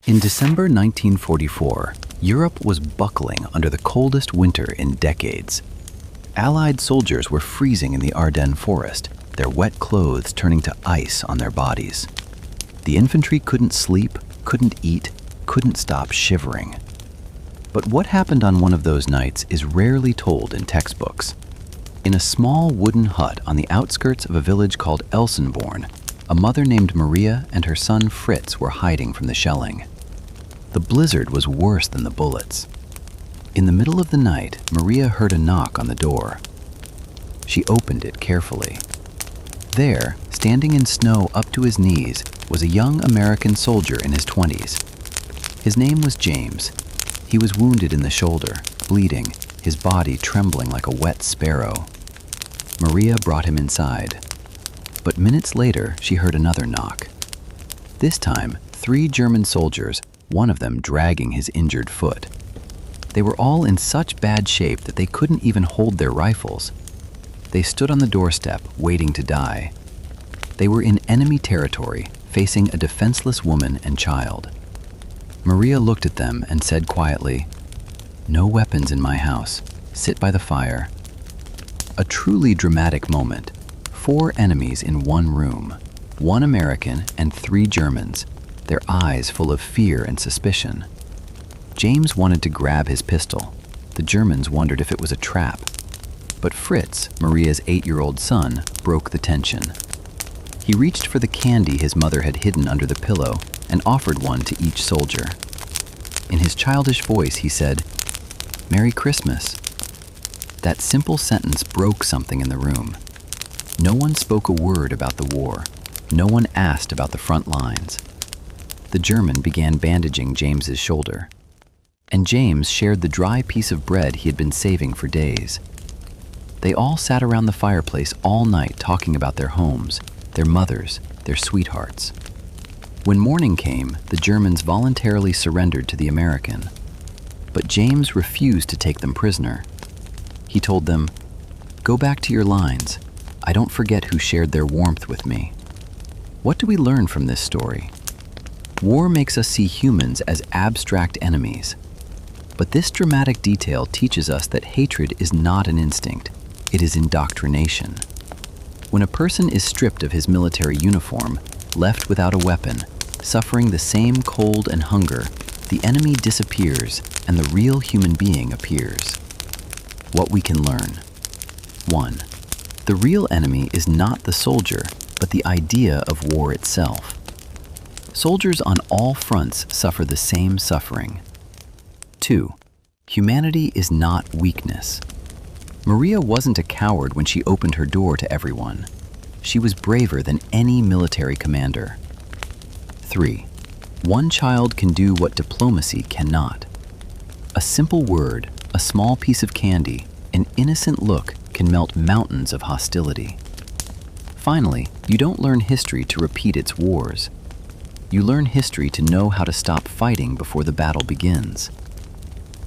In December 1944, Europe was buckling under the coldest winter in decades. Allied soldiers were freezing in the Ardennes forest, their wet clothes turning to ice on their bodies. The infantry couldn't sleep, couldn't eat, couldn't stop shivering. But what happened on one of those nights is rarely told in textbooks. In a small wooden hut on the outskirts of a village called Elsenborn, a mother named Maria and her son Fritz were hiding from the shelling. The blizzard was worse than the bullets. In the middle of the night, Maria heard a knock on the door. She opened it carefully. There, standing in snow up to his knees, was a young American soldier in his 20s. His name was James. He was wounded in the shoulder, bleeding, his body trembling like a wet sparrow. Maria brought him inside. But minutes later, she heard another knock. This time, 3 German soldiers, one of them dragging his injured foot. They were all in such bad shape that they couldn't even hold their rifles. They stood on the doorstep, waiting to die. They were in enemy territory, facing a defenseless woman and child. Maria looked at them and said quietly, "No weapons in my house. Sit by the fire." A truly dramatic moment. 4 enemies in one room, 1 American and 3 Germans, their eyes full of fear and suspicion. James wanted to grab his pistol. The Germans wondered if it was a trap. But Fritz, Maria's 8-year-old son, broke the tension. He reached for the candy his mother had hidden under the pillow and offered one to each soldier. In his childish voice, he said, "Merry Christmas." That simple sentence broke something in the room. No one spoke a word about the war. No one asked about the front lines. The German began bandaging James's shoulder. And James shared the dry piece of bread he had been saving for days. They all sat around the fireplace all night talking about their homes, their mothers, their sweethearts. When morning came, the Germans voluntarily surrendered to the American. But James refused to take them prisoner. He told them, "Go back to your lines. I don't forget who shared their warmth with me." What do we learn from this story? War makes us see humans as abstract enemies. But this dramatic detail teaches us that hatred is not an instinct, it is indoctrination. When a person is stripped of his military uniform, left without a weapon, suffering the same cold and hunger, the enemy disappears and the real human being appears. What we can learn. 1. The real enemy is not the soldier, but the idea of war itself. Soldiers on all fronts suffer the same suffering. 2. Humanity is not weakness. Maria wasn't a coward when she opened her door to everyone. She was braver than any military commander. 3. One child can do what diplomacy cannot. A simple word, a small piece of candy, an innocent look can melt mountains of hostility. Finally, you don't learn history to repeat its wars. You learn history to know how to stop fighting before the battle begins.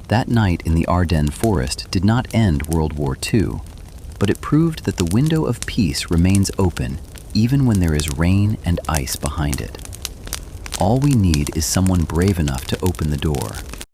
That night in the Ardennes forest did not end World War II, but it proved that the window of peace remains open even when there is rain and ice behind it. All we need is someone brave enough to open the door.